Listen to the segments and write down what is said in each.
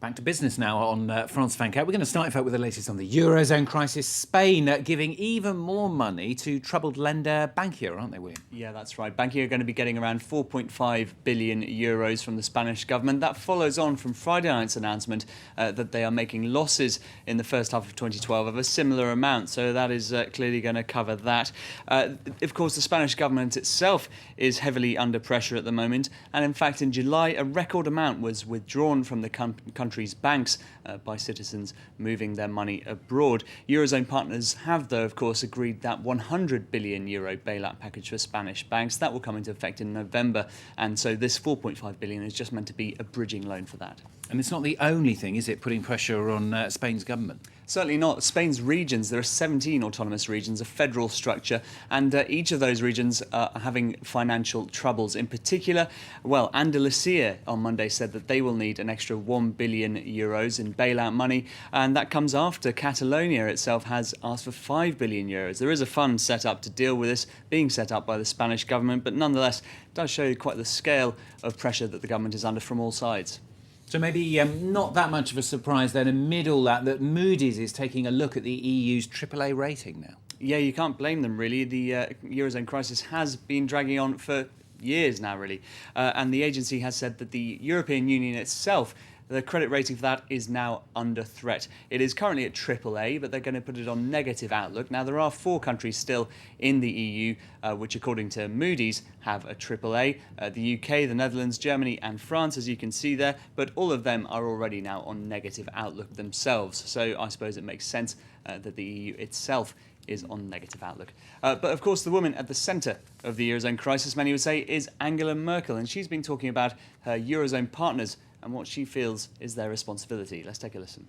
Back to business now on France 24. We're going to start, in fact, with the latest on the Eurozone crisis. Spain giving even more money to troubled lender Bankia, aren't they, William? Yeah, that's right. Bankia are going to be getting around 4.5 billion euros from the Spanish government. That follows on from Friday night's announcement that they are making losses in the first half of 2012 of a similar amount. So that is clearly going to cover that. Of course, the Spanish government itself is heavily under pressure at the moment. And in fact, in July, a record amount was withdrawn from the country's banks by citizens moving their money abroad. Eurozone partners have, though, of course, agreed that 100 billion euro bailout package for Spanish banks. That will come into effect in November. And so this 4.5 billion is just meant to be a bridging loan for that. And it's not the only thing, is it, putting pressure on Spain's government? Certainly not. Spain's regions, there are 17 autonomous regions, a federal structure, and each of those regions are having financial troubles. In particular, well, Andalusia on Monday said that they will need an extra 1 billion euros in bailout money, and that comes after Catalonia itself has asked for 5 billion euros. There is a fund set up to deal with this, being set up by the Spanish government, but nonetheless, it does show you quite the scale of pressure that the government is under from all sides. So maybe not that much of a surprise then amid all that Moody's is taking a look at the EU's AAA rating now. Yeah, you can't blame them, really. The Eurozone crisis has been dragging on for years now, really. And the agency has said that the European Union itself, the credit rating for that is now under threat. It is currently at AAA, but they're going to put it on negative outlook. Now, there are 4 countries still in the EU, which, according to Moody's, have a AAA. The UK, the Netherlands, Germany and France, as you can see there. But all of them are already now on negative outlook themselves. So I suppose it makes sense that the EU itself is on negative outlook. But of course, the woman at the centre of the Eurozone crisis, many would say, is Angela Merkel. And she's been talking about her Eurozone partners and what she feels is their responsibility. Let's take a listen.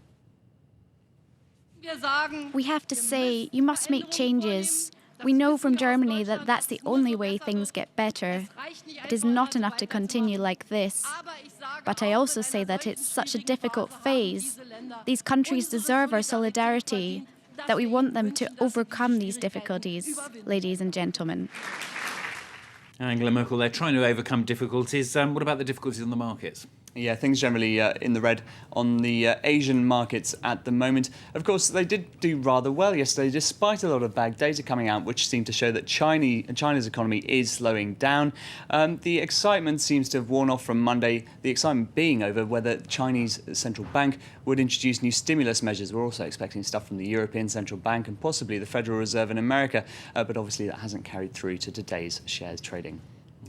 We have to say, you must make changes. We know from Germany that that's the only way things get better. It is not enough to continue like this. But I also say that it's such a difficult phase. These countries deserve our solidarity, that we want them to overcome these difficulties, ladies and gentlemen. Angela Merkel, they're trying to overcome difficulties. What about the difficulties on the markets? Yeah, things generally in the red on the Asian markets at the moment. Of course, they did do rather well yesterday, despite a lot of bad data coming out, which seemed to show that China's economy is slowing down. The excitement seems to have worn off from Monday, the excitement being over whether Chinese central bank would introduce new stimulus measures. We're also expecting stuff from the European Central Bank and possibly the Federal Reserve in America, but obviously that hasn't carried through to today's shares trading.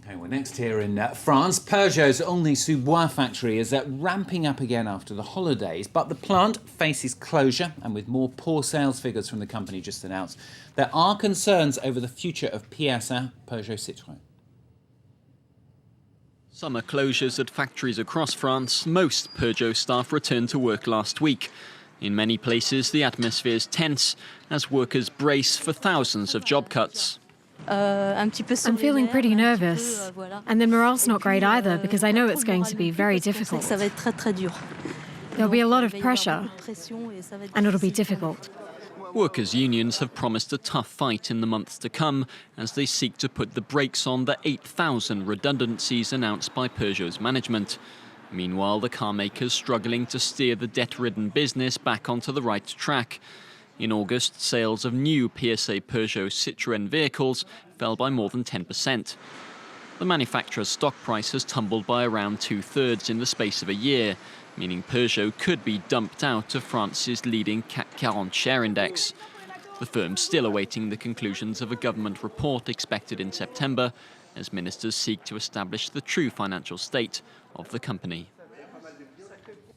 OK, well, next here in France, Peugeot's Aulnay-sous-Bois factory is ramping up again after the holidays, but the plant faces closure, and with more poor sales figures from the company just announced, there are concerns over the future of PSA, Peugeot Citroën. Summer closures at factories across France. Most Peugeot staff returned to work last week. In many places, the atmosphere is tense as workers brace for thousands of job cuts. I'm feeling pretty nervous. And the morale's not great either, because I know it's going to be very difficult. There'll be a lot of pressure, and it'll be difficult. Workers' unions have promised a tough fight in the months to come as they seek to put the brakes on the 8,000 redundancies announced by Peugeot's management. Meanwhile, the car maker's struggling to steer the debt-ridden business back onto the right track. In August, sales of new PSA Peugeot Citroën vehicles fell by more than 10%. The manufacturer's stock price has tumbled by around 2/3 in the space of a year, meaning Peugeot could be dumped out of France's leading CAC 40 share index. The firm's still awaiting the conclusions of a government report expected in September, as ministers seek to establish the true financial state of the company.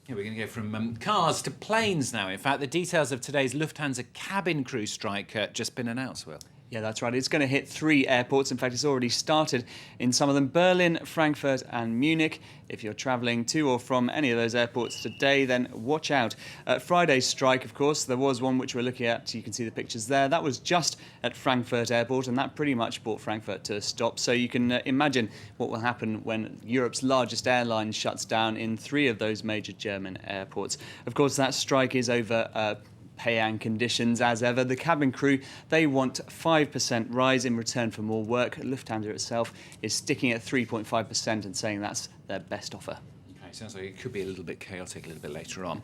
Yeah, we're going to go from cars to planes now. In fact, the details of today's Lufthansa cabin crew strike just been announced, Will. Yeah, that's right. It's going to hit 3 airports. In fact, it's already started in some of them: Berlin, Frankfurt and Munich. If you're travelling to or from any of those airports today, then watch out. Friday's strike, of course, there was one which we're looking at. You can see the pictures there. That was just at Frankfurt Airport, and that pretty much brought Frankfurt to a stop. So you can imagine what will happen when Europe's largest airline shuts down in 3 of those major German airports. Of course, that strike is over pay and conditions as ever. The cabin crew, they want 5% rise in return for more work. Lufthansa itself is sticking at 3.5% and saying that's their best offer. Okay, sounds like it could be a little bit chaotic a little bit later on.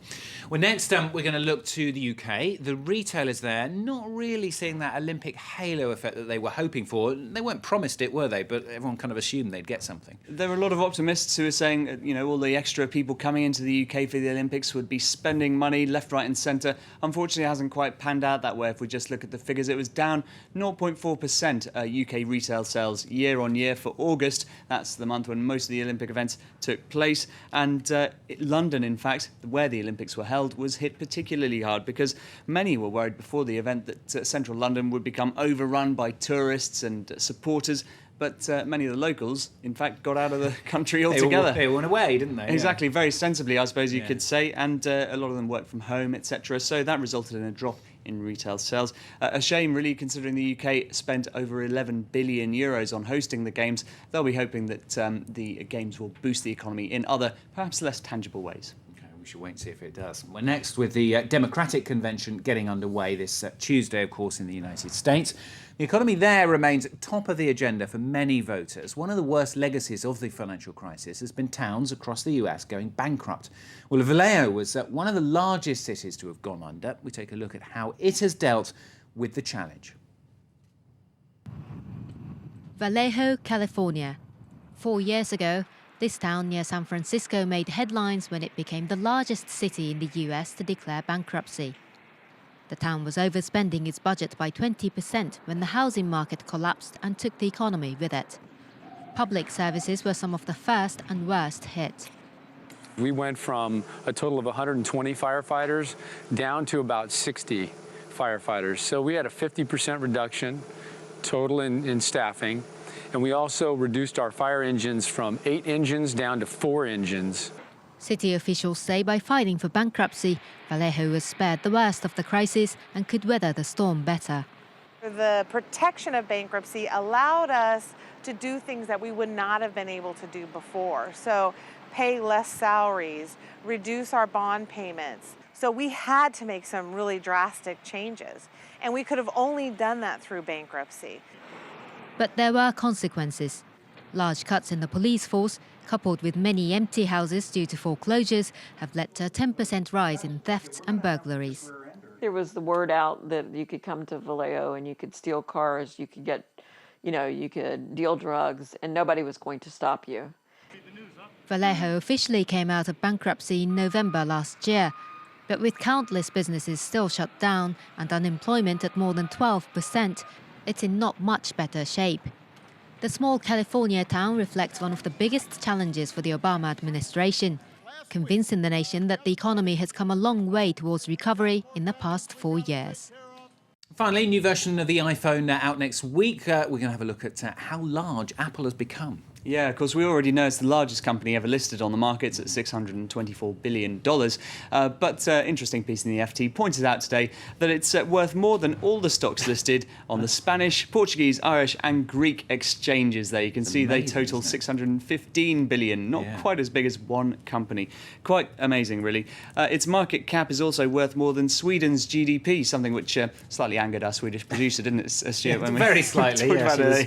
Well, next we're going to look to the UK. The retailers there not really seeing that Olympic halo effect that they were hoping for. They weren't promised it, were they? But everyone kind of assumed they'd get something. There were a lot of optimists who were saying, all the extra people coming into the UK for the Olympics would be spending money left, right and centre. Unfortunately, it hasn't quite panned out that way. If we just look at the figures, it was down 0.4% UK retail sales year on year for August. That's the month when most of the Olympic events took place. And London, in fact, where the Olympics were held, was hit particularly hard because many were worried before the event that central London would become overrun by tourists and supporters. But many of the locals, in fact, got out of the country altogether. They went away, didn't they? Exactly, very sensibly, I suppose you could say. And a lot of them worked from home, etc. So that resulted in a drop in retail sales. A shame, really, considering the UK spent over 11 billion euros on hosting the Games. They'll be hoping that the Games will boost the economy in other, perhaps less tangible ways. We should wait and see if it does. We're next with the Democratic Convention getting underway this Tuesday, of course, in the United States. The economy there remains top of the agenda for many voters. One of the worst legacies of the financial crisis has been towns across the US going bankrupt. Well, Vallejo was one of the largest cities to have gone under. We take a look at how it has dealt with the challenge. Vallejo, California. 4 years ago, this town near San Francisco made headlines when it became the largest city in the US to declare bankruptcy. The town was overspending its budget by 20% when the housing market collapsed and took the economy with it. Public services were some of the first and worst hit. We went from a total of 120 firefighters down to about 60 firefighters. So we had a 50% reduction total in staffing. And we also reduced our fire engines from 8 engines down to 4 engines. City officials say by filing for bankruptcy, Vallejo was spared the worst of the crisis and could weather the storm better. The protection of bankruptcy allowed us to do things that we would not have been able to do before. So pay less salaries, reduce our bond payments. So we had to make some really drastic changes. And we could have only done that through bankruptcy. But there were consequences. Large cuts in the police force, coupled with many empty houses due to foreclosures, have led to a 10% rise in thefts and burglaries. There was the word out that you could come to Vallejo and you could steal cars, you could get, you could deal drugs, and nobody was going to stop you. Vallejo officially came out of bankruptcy in November last year, but with countless businesses still shut down and unemployment at more than 12%, it's in not much better shape. The small California town reflects one of the biggest challenges for the Obama administration, convincing the nation that the economy has come a long way towards recovery in the past 4 years. Finally, new version of the iPhone out next week. We're going to have a look at how large Apple has become. Yeah, of course, we already know it's the largest company ever listed on the markets at $624 billion. But interesting piece in the FT pointed out today that it's worth more than all the stocks listed on the Spanish, Portuguese, Irish and Greek exchanges there. You can see they total $615 billion, not quite as big as one company. Quite amazing, really. Its market cap is also worth more than Sweden's GDP, something which slightly angered our Swedish producer, didn't it, Stuart? Yeah, very slightly, yeah.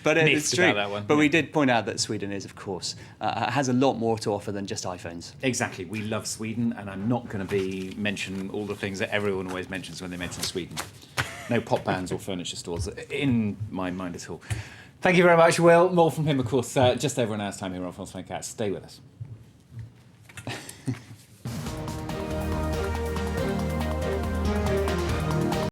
But it's true. That one. But we did point out that Sweden is, of course, has a lot more to offer than just iPhones. Exactly. We love Sweden, and I'm not going to mention all the things that everyone always mentions when they mention Sweden. No pop bands or furniture stores in my mind at all. Thank you very much, Will. More from him, of course, just over an hour's time here on France 24. Stay with us.